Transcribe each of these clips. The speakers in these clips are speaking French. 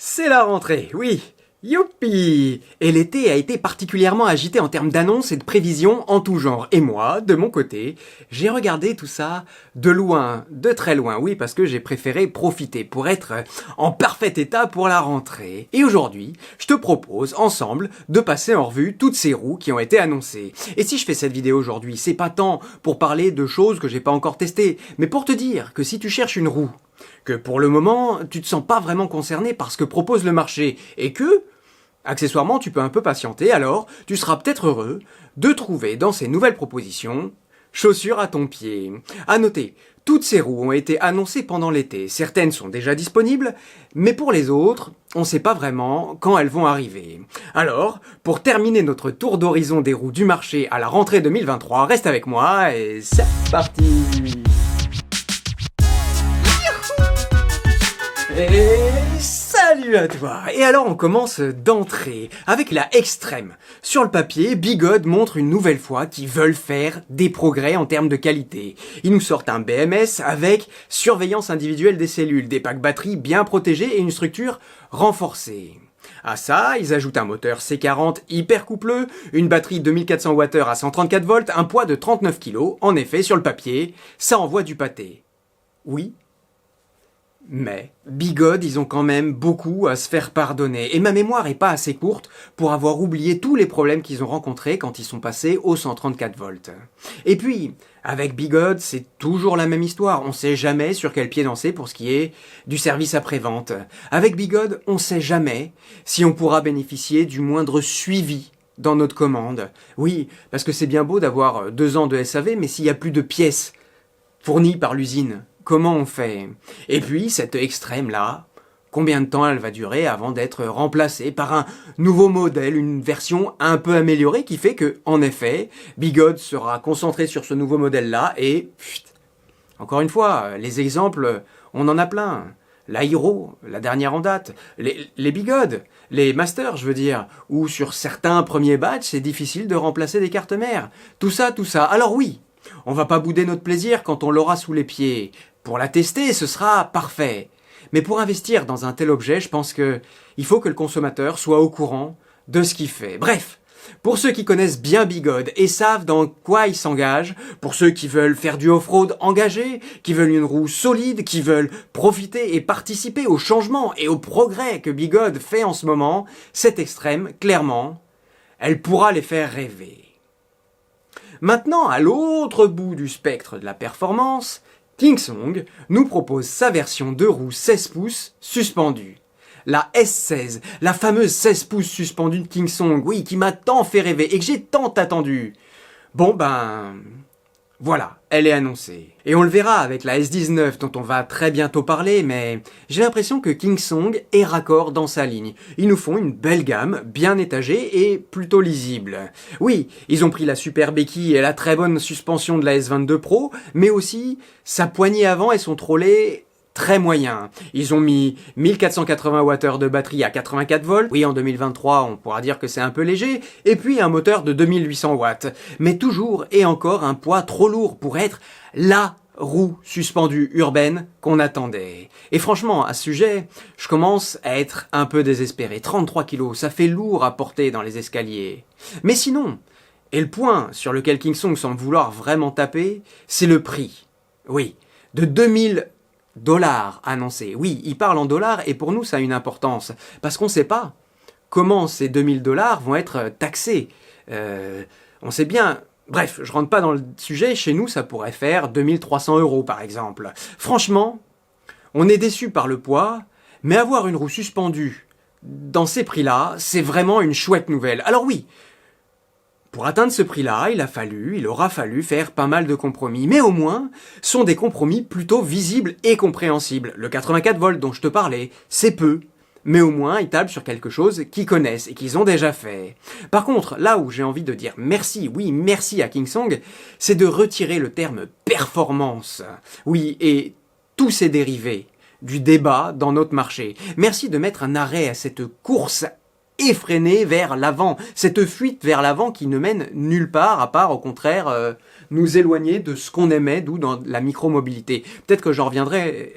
C'est la rentrée, oui. Youpi! Et l'été a été particulièrement agité en termes d'annonces et de prévisions en tout genre. Et moi, de mon côté, j'ai regardé tout ça de loin, de très loin, oui, parce que j'ai préféré profiter pour être en parfait état pour la rentrée. Et aujourd'hui, je te propose, ensemble, de passer en revue toutes ces roues qui ont été annoncées. Et si je fais cette vidéo aujourd'hui, c'est pas tant pour parler de choses que j'ai pas encore testées, mais pour te dire que si tu cherches une roue, que pour le moment, tu te sens pas vraiment concerné par ce que propose le marché, et que, accessoirement, tu peux un peu patienter, alors tu seras peut-être heureux de trouver dans ces nouvelles propositions chaussures à ton pied. À noter, toutes ces roues ont été annoncées pendant l'été, certaines sont déjà disponibles, mais pour les autres, on ne sait pas vraiment quand elles vont arriver. Alors, pour terminer notre tour d'horizon des roues du marché à la rentrée 2023, reste avec moi et c'est parti! Et salut à toi! Et alors on commence d'entrée avec la Extreme. Sur le papier, Bigod montre une nouvelle fois qu'ils veulent faire des progrès en termes de qualité. Ils nous sortent un BMS avec surveillance individuelle des cellules, des packs batteries bien protégés et une structure renforcée. À ça, ils ajoutent un moteur C40 hyper coupleux, une batterie 2400 Wh à 134 volts, un poids de 39 kg. En effet, sur le papier, ça envoie du pâté. Oui. Mais, Bigod, ils ont quand même beaucoup à se faire pardonner, et ma mémoire est pas assez courte pour avoir oublié tous les problèmes qu'ils ont rencontrés quand ils sont passés aux 134 volts. Et puis, avec Bigod, c'est toujours la même histoire, on sait jamais sur quel pied danser pour ce qui est du service après-vente. Avec Bigod, on sait jamais si on pourra bénéficier du moindre suivi dans notre commande. Oui, parce que c'est bien beau d'avoir 2 ans de SAV, mais s'il y a plus de pièces fournies par l'usine, comment on fait? Et puis, cette Extreme-là, combien de temps elle va durer avant d'être remplacée par un nouveau modèle, une version un peu améliorée qui fait que, en effet, Bigod sera concentré sur ce nouveau modèle-là et... Encore une fois, les exemples, on en a plein. La Hero, la dernière en date, les Bigod, les Masters, je veux dire, où sur certains premiers batchs, c'est difficile de remplacer des cartes mères. Tout ça. Alors oui, on va pas bouder notre plaisir quand on l'aura sous les pieds. Pour la tester, ce sera parfait. Mais pour investir dans un tel objet, je pense que il faut que le consommateur soit au courant de ce qu'il fait. Bref, pour ceux qui connaissent bien Bigod et savent dans quoi ils s'engagent, pour ceux qui veulent faire du off-road engagé, qui veulent une roue solide, qui veulent profiter et participer au changement et au progrès que Bigod fait en ce moment, cette Extreme, clairement, elle pourra les faire rêver. Maintenant, à l'autre bout du spectre de la performance, Kingsong nous propose sa version de roue 16 pouces suspendue. La S16, la fameuse 16 pouces suspendue de Kingsong, oui, qui m'a tant fait rêver et que j'ai tant attendu. Bon ben... voilà, elle est annoncée. Et on le verra avec la S19 dont on va très bientôt parler, mais j'ai l'impression que Kingsong est raccord dans sa ligne. Ils nous font une belle gamme, bien étagée et plutôt lisible. Oui, ils ont pris la super béquille et la très bonne suspension de la S22 Pro, mais aussi sa poignée avant et son trollet très moyen. Ils ont mis 1480 Wh de batterie à 84 volts. Oui, en 2023, on pourra dire que c'est un peu léger. Et puis un moteur de 2800 watts. Mais toujours et encore un poids trop lourd pour être la roue suspendue urbaine qu'on attendait. Et franchement, à ce sujet, je commence à être un peu désespéré. 33 kilos, ça fait lourd à porter dans les escaliers. Mais sinon, et le point sur lequel Kingsong semble vouloir vraiment taper, c'est le prix. Oui, de 2000 dollars annoncés. Oui, il parle en dollars et pour nous ça a une importance parce qu'on ne sait pas comment ces 2000 dollars vont être taxés. On sait bien, bref, je rentre pas dans le sujet, chez nous ça pourrait faire 2300 € par exemple. Franchement, on est déçu par le poids, mais avoir une roue suspendue dans ces prix-là, c'est vraiment une chouette nouvelle. Alors oui, pour atteindre ce prix-là, il aura fallu faire pas mal de compromis. Mais au moins, sont des compromis plutôt visibles et compréhensibles. Le 84 volts dont je te parlais, c'est peu. Mais au moins, ils tablent sur quelque chose qu'ils connaissent et qu'ils ont déjà fait. Par contre, là où j'ai envie de dire merci, oui, merci à Kingsong, c'est de retirer le terme performance. Oui, et tous ces dérivés du débat dans notre marché. Merci de mettre un arrêt à cette course effrénée vers l'avant. Cette fuite vers l'avant qui ne mène nulle part, à part au contraire nous éloigner de ce qu'on aimait, d'où dans la micromobilité. Peut-être que je reviendrai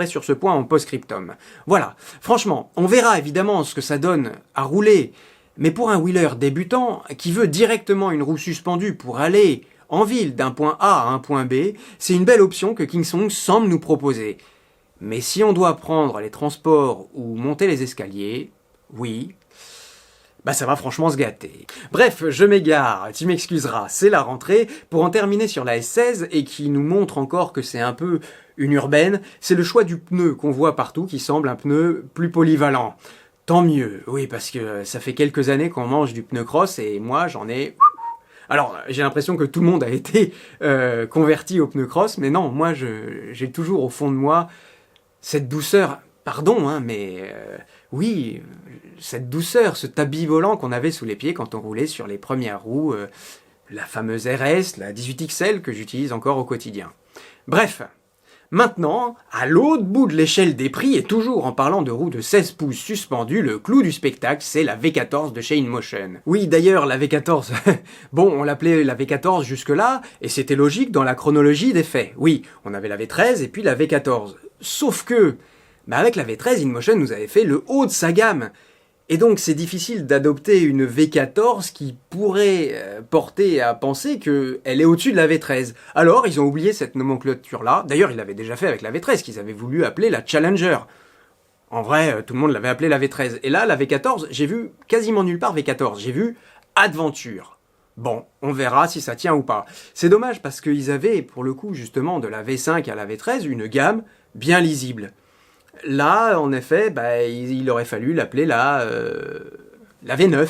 sur ce point en post-scriptum. Voilà, franchement, on verra évidemment ce que ça donne à rouler, mais pour un wheeler débutant qui veut directement une roue suspendue pour aller en ville d'un point A à un point B, c'est une belle option que Kingsong semble nous proposer. Mais si on doit prendre les transports ou monter les escaliers, oui, bah ça va franchement se gâter. Bref, je m'égare, tu m'excuseras, c'est la rentrée. Pour en terminer sur la S16 et qui nous montre encore que c'est un peu une urbaine, c'est le choix du pneu qu'on voit partout qui semble un pneu plus polyvalent. Tant mieux, oui, parce que ça fait quelques années qu'on mange du pneu cross et moi j'en ai... Alors, j'ai l'impression que tout le monde a été converti au pneu cross, mais non, moi j'ai toujours au fond de moi cette douceur, pardon, hein, mais oui, cette douceur, ce tapis volant qu'on avait sous les pieds quand on roulait sur les premières roues, la fameuse RS, la 18XL que j'utilise encore au quotidien. Bref, maintenant, à l'autre bout de l'échelle des prix, et toujours en parlant de roues de 16 pouces suspendues, le clou du spectacle, c'est la V14 de chez InMotion. Oui, d'ailleurs, la V14, bon, on l'appelait la V14 jusque-là, et c'était logique dans la chronologie des faits. Oui, on avait la V13 et puis la V14. Sauf que, avec la V13, InMotion nous avait fait le haut de sa gamme. Et donc c'est difficile d'adopter une V14 qui pourrait porter à penser qu'elle est au-dessus de la V13. Alors ils ont oublié cette nomenclature-là. D'ailleurs ils l'avaient déjà fait avec la V13, qu'ils avaient voulu appeler la Challenger. En vrai, tout le monde l'avait appelée la V13. Et là, la V14, j'ai vu quasiment nulle part V14. J'ai vu Adventure. Bon, on verra si ça tient ou pas. C'est dommage parce qu'ils avaient, pour le coup, justement, de la V5 à la V13, une gamme bien lisible. Là, en effet, il aurait fallu l'appeler la V9.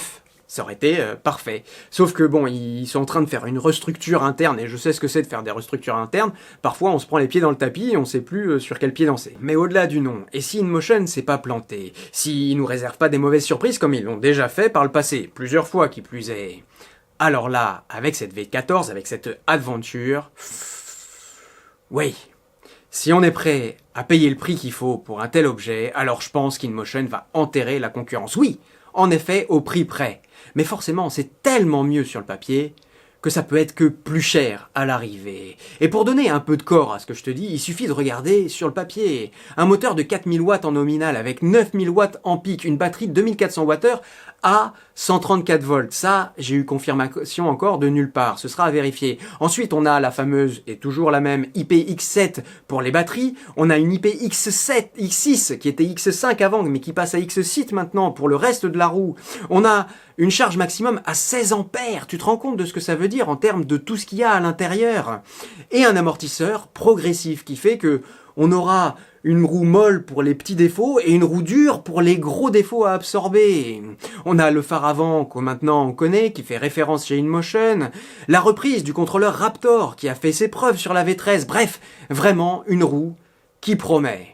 Ça aurait été parfait. Sauf que bon, ils sont en train de faire une restructure interne, et je sais ce que c'est de faire des restructures internes. Parfois, on se prend les pieds dans le tapis et on sait plus sur quel pied danser. Mais au-delà du nom, et si InMotion s'est pas planté, s'ils nous réservent pas des mauvaises surprises comme ils l'ont déjà fait par le passé, plusieurs fois qui plus est, alors là, avec cette V14, avec cette Adventure, oui. Si on est prêt à payer le prix qu'il faut pour un tel objet, alors je pense qu'InMotion va enterrer la concurrence. Oui, en effet, au prix près. Mais forcément, c'est tellement mieux sur le papier que ça peut être que plus cher à l'arrivée. Et pour donner un peu de corps à ce que je te dis, il suffit de regarder sur le papier. Un moteur de 4000 watts en nominal avec 9000 watts en pic, une batterie de 2400 Wh à 134 volts. Ça, j'ai eu confirmation encore de nulle part. Ce sera à vérifier. Ensuite, on a la fameuse, et toujours la même, IPX7 pour les batteries. On a une IPX7, X6, qui était X5 avant, mais qui passe à X6 maintenant pour le reste de la roue. On a une charge maximum à 16 ampères. Tu te rends compte de ce que ça veut dire en termes de tout ce qu'il y a à l'intérieur. Et un amortisseur progressif qui fait que on aura une roue molle pour les petits défauts et une roue dure pour les gros défauts à absorber. On a le phare avant que maintenant on connaît, qui fait référence chez InMotion, la reprise du contrôleur Raptor qui a fait ses preuves sur la V13, bref, vraiment une roue qui promet.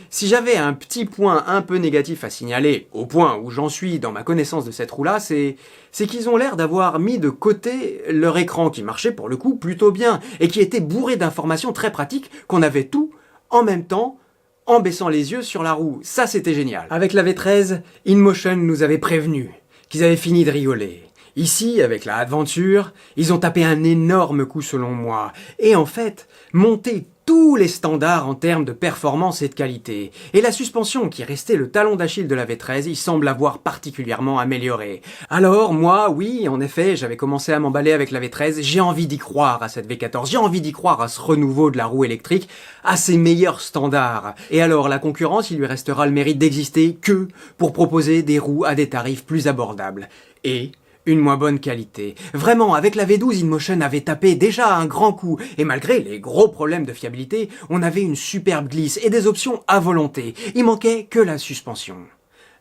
Si j'avais un petit point un peu négatif à signaler, au point où j'en suis dans ma connaissance de cette roue-là, c'est qu'ils ont l'air d'avoir mis de côté leur écran qui marchait pour le coup plutôt bien et qui était bourré d'informations très pratiques qu'on avait tout en même temps, en baissant les yeux sur la roue. Ça, c'était génial. Avec la V13, InMotion nous avait prévenu qu'ils avaient fini de rigoler. Ici, avec la Adventure, ils ont tapé un énorme coup selon moi. Et en fait, monté tous les standards en termes de performance et de qualité. Et la suspension, qui restait le talon d'Achille de la V13, il semble avoir particulièrement amélioré. Alors, moi, oui, en effet, j'avais commencé à m'emballer avec la V13, j'ai envie d'y croire à cette V14, j'ai envie d'y croire à ce renouveau de la roue électrique, à ses meilleurs standards. Et alors, la concurrence, il lui restera le mérite d'exister que pour proposer des roues à des tarifs plus abordables. Et une moins bonne qualité. Vraiment, avec la V12, InMotion avait tapé déjà un grand coup, et malgré les gros problèmes de fiabilité, on avait une superbe glisse et des options à volonté. Il manquait que la suspension.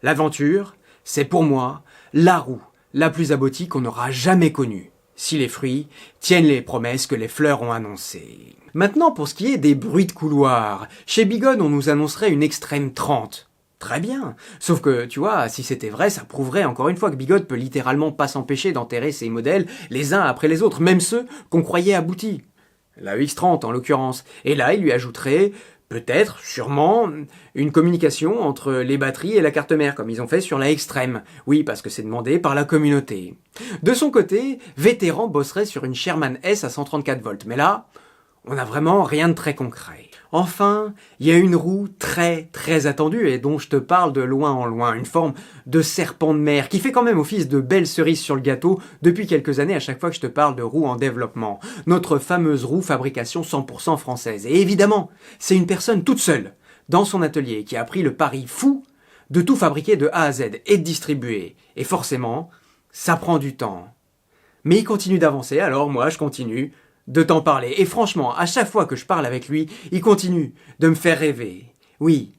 L'Aventure, c'est pour moi la roue la plus aboutie qu'on aura jamais connue, si les fruits tiennent les promesses que les fleurs ont annoncées. Maintenant, pour ce qui est des bruits de couloir, chez Bigode, on nous annoncerait une Extreme 30. Très bien. Sauf que, tu vois, si c'était vrai, ça prouverait encore une fois que Bigode peut littéralement pas s'empêcher d'enterrer ses modèles les uns après les autres, même ceux qu'on croyait aboutis. La X30 en l'occurrence. Et là, il lui ajouterait Peut-être, sûrement, une communication entre les batteries et la carte mère, comme ils ont fait sur la Extreme. Oui, parce que c'est demandé par la communauté. De son côté, Vétéran bosserait sur une Sherman S à 134 volts. Mais là, on n'a vraiment rien de très concret. Enfin, il y a une roue très attendue et dont je te parle de loin en loin, une forme de serpent de mer qui fait quand même office de belle cerise sur le gâteau depuis quelques années à chaque fois que je te parle de roue en développement. Notre fameuse roue fabrication 100% française. Et évidemment, c'est une personne toute seule dans son atelier qui a pris le pari fou de tout fabriquer de A à Z et de distribuer. Et forcément, ça prend du temps. Mais il continue d'avancer, alors moi je continue de t'en parler. Et franchement, à chaque fois que je parle avec lui, il continue de me faire rêver. Oui.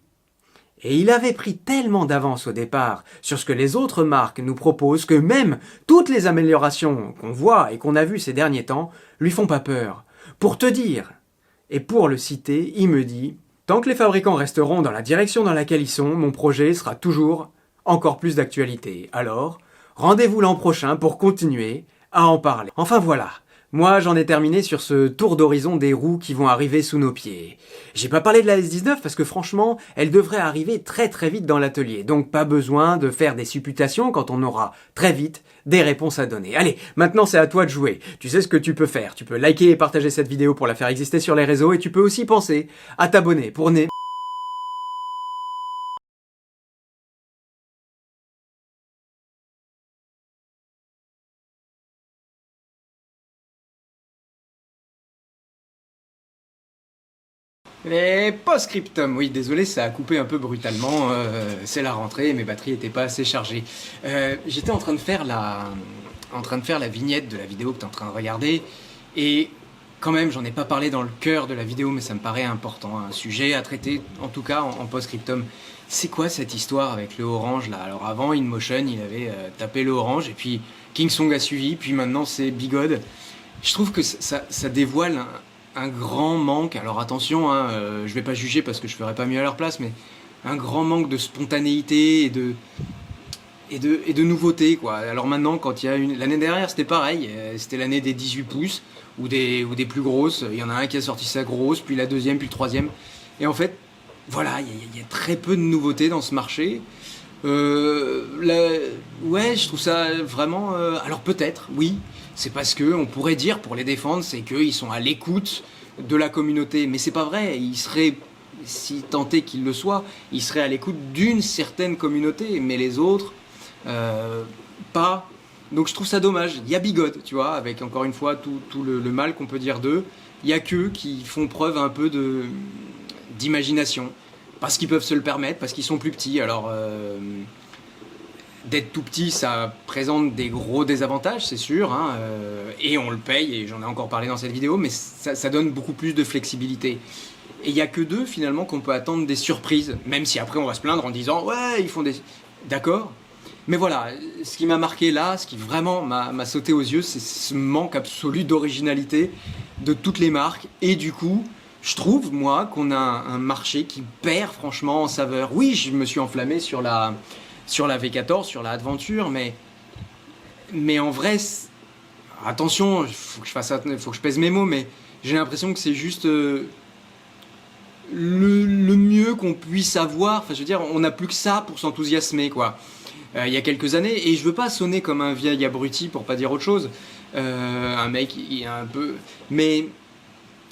Et il avait pris tellement d'avance au départ sur ce que les autres marques nous proposent que même toutes les améliorations qu'on voit et qu'on a vues ces derniers temps lui font pas peur. Pour te dire, et pour le citer, il me dit « Tant que les fabricants resteront dans la direction dans laquelle ils sont, mon projet sera toujours encore plus d'actualité. Alors, rendez-vous l'an prochain pour continuer à en parler. » Enfin voilà. Moi, j'en ai terminé sur ce tour d'horizon des roues qui vont arriver sous nos pieds. J'ai pas parlé de la S19 parce que franchement, elle devrait arriver très vite dans l'atelier. Donc pas besoin de faire des supputations quand on aura très vite des réponses à donner. Allez, maintenant c'est à toi de jouer. Tu sais ce que tu peux faire. Tu peux liker et partager cette vidéo pour la faire exister sur les réseaux et tu peux aussi penser à t'abonner pour ne Les post-scriptum, oui, désolé, ça a coupé un peu brutalement, c'est la rentrée, mes batteries n'étaient pas assez chargées. J'étais en train de faire la vignette de la vidéo que tu es en train de regarder, et quand même, j'en ai pas parlé dans le cœur de la vidéo, mais ça me paraît important, un sujet à traiter, en tout cas en post-scriptum. C'est quoi cette histoire avec le orange là? Alors avant, InMotion, il avait tapé le orange, et puis Kingsong a suivi, puis maintenant c'est Bigod. Je trouve que ça dévoile un grand manque, alors attention, hein, je vais pas juger parce que je ferais pas mieux à leur place, mais un grand manque de spontanéité et de nouveauté, quoi. Alors maintenant, quand il y a l'année dernière, c'était pareil, c'était l'année des 18 pouces, ou des plus grosses, il y en a un qui a sorti sa grosse, puis la deuxième, puis le troisième, et en fait, voilà, il y a très peu de nouveautés dans ce marché. Ouais, je trouve ça vraiment... alors peut-être, oui, c'est parce que on pourrait dire, pour les défendre, c'est qu'ils sont à l'écoute de la communauté. Mais c'est pas vrai, ils seraient, si tant est qu'ils le soient, ils seraient à l'écoute d'une certaine communauté, mais les autres, pas. Donc je trouve ça dommage. Il y a Bigod, tu vois, avec encore une fois tout le mal qu'on peut dire d'eux. Il y a qu'eux qui font preuve un peu d'imagination. Parce qu'ils peuvent se le permettre, parce qu'ils sont plus petits. Alors, d'être tout petit, ça présente des gros désavantages, c'est sûr, hein, et on le paye, et j'en ai encore parlé dans cette vidéo, mais ça donne beaucoup plus de flexibilité. Et il n'y a que d'eux, finalement, qu'on peut attendre des surprises, même si après on va se plaindre en disant « Ouais, ils font des... » D'accord. Mais voilà, ce qui m'a marqué là, ce qui vraiment m'a sauté aux yeux, c'est ce manque absolu d'originalité de toutes les marques, et du coup... Je trouve, moi, qu'on a un marché qui perd franchement en saveur. Oui, je me suis enflammé sur la V14, sur la Adventure, mais en vrai, attention, il faut que je pèse mes mots, mais j'ai l'impression que c'est juste le mieux qu'on puisse avoir. Enfin, je veux dire, on n'a plus que ça pour s'enthousiasmer, quoi. Il y a quelques années, et je veux pas sonner comme un vieil abruti pour pas dire autre chose, un mec qui est un peu... Mais...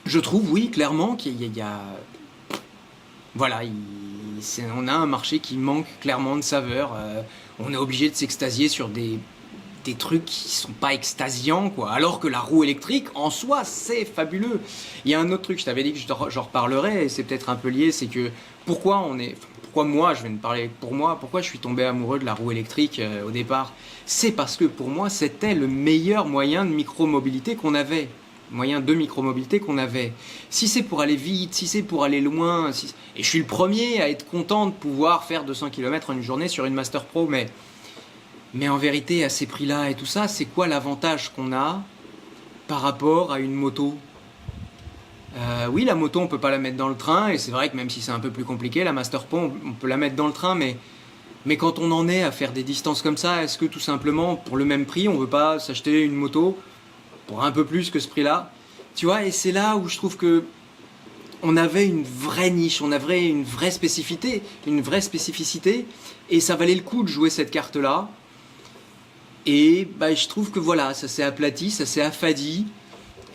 Je trouve, oui, clairement, qu'il y a... Voilà, on a un marché qui manque clairement de saveur. On est obligé de s'extasier sur des trucs qui sont pas extasiants, quoi. Alors que la roue électrique, en soi, c'est fabuleux. Il y a un autre truc, je t'avais dit que j'en reparlerais, et c'est peut-être un peu lié, c'est que pourquoi moi, je vais me parler pour moi, pourquoi je suis tombé amoureux de la roue électrique au départ? C'est parce que pour moi, c'était le meilleur moyen de micromobilité qu'on avait. Si c'est pour aller vite, si c'est pour aller loin, et je suis le premier à être content de pouvoir faire 200 km en une journée sur une Master Pro, mais en vérité, à ces prix-là et tout ça, c'est quoi l'avantage qu'on a par rapport à une moto? Oui, la moto, on peut pas la mettre dans le train, et c'est vrai que même si c'est un peu plus compliqué, la Master Pro, on peut la mettre dans le train, mais quand on en est à faire des distances comme ça, est-ce que tout simplement, pour le même prix, on veut pas s'acheter une moto pour un peu plus que ce prix-là, tu vois, et c'est là où je trouve que on avait une vraie niche, on avait une vraie spécificité, et ça valait le coup de jouer cette carte-là. Et bah, je trouve que voilà, ça s'est aplati, ça s'est affadi.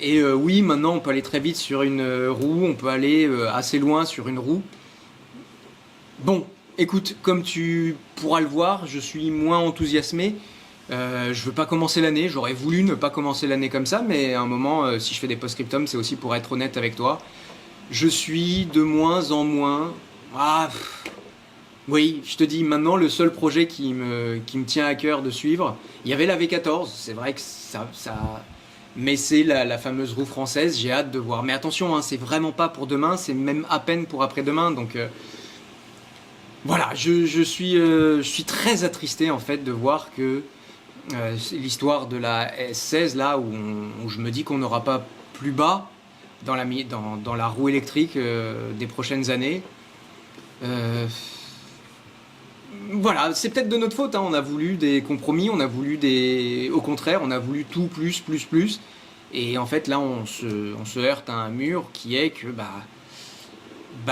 Et oui, maintenant on peut aller très vite sur une roue, on peut aller assez loin sur une roue. Bon, écoute, comme tu pourras le voir, je suis moins enthousiasmé. Je veux pas commencer l'année, j'aurais voulu ne pas commencer l'année comme ça, mais à un moment, si je fais des post-scriptum, c'est aussi pour être honnête avec toi. Je suis de moins en moins... Ah, oui, je te dis, maintenant, le seul projet qui me tient à cœur de suivre, il y avait la V14, c'est vrai que ça... Mais c'est la fameuse roue française, j'ai hâte de voir. Mais attention, hein, c'est vraiment pas pour demain, c'est même à peine pour après-demain, donc... voilà, je suis très attristé en fait de voir que l'histoire de la S16 là où je me dis qu'on n'aura pas plus bas dans la roue électrique des prochaines années. Euh, voilà, c'est peut-être de notre faute, hein. On a voulu des compromis, au contraire, on a voulu tout plus, plus, plus. Et en fait là on se heurte à un mur qui est que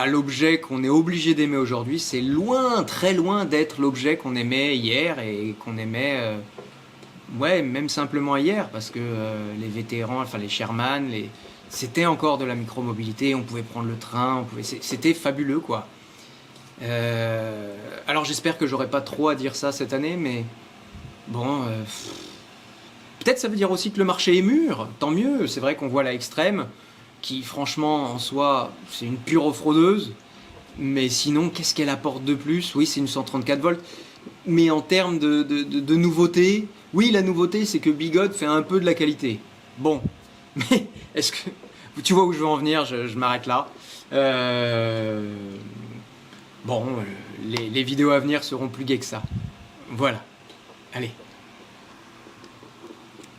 l'objet qu'on est obligé d'aimer aujourd'hui, c'est loin, très loin d'être l'objet qu'on aimait hier et qu'on aimait, ouais, même simplement hier, parce que les vétérans, enfin les Sherman, c'était encore de la micromobilité, on pouvait prendre le train, c'était fabuleux, quoi. Alors j'espère que j'aurai pas trop à dire ça cette année, mais bon, peut-être ça veut dire aussi que le marché est mûr, tant mieux, c'est vrai qu'on voit la extrême, qui franchement en soi c'est une pure offroadeuse, mais sinon qu'est-ce qu'elle apporte de plus? Oui, c'est une 134 volts, mais en termes de nouveauté, oui, la nouveauté c'est que Bigod fait un peu de la qualité. Bon, mais est-ce que tu vois où je veux en venir? Je m'arrête là. Bon, les vidéos à venir seront plus gaies que ça. Voilà, allez.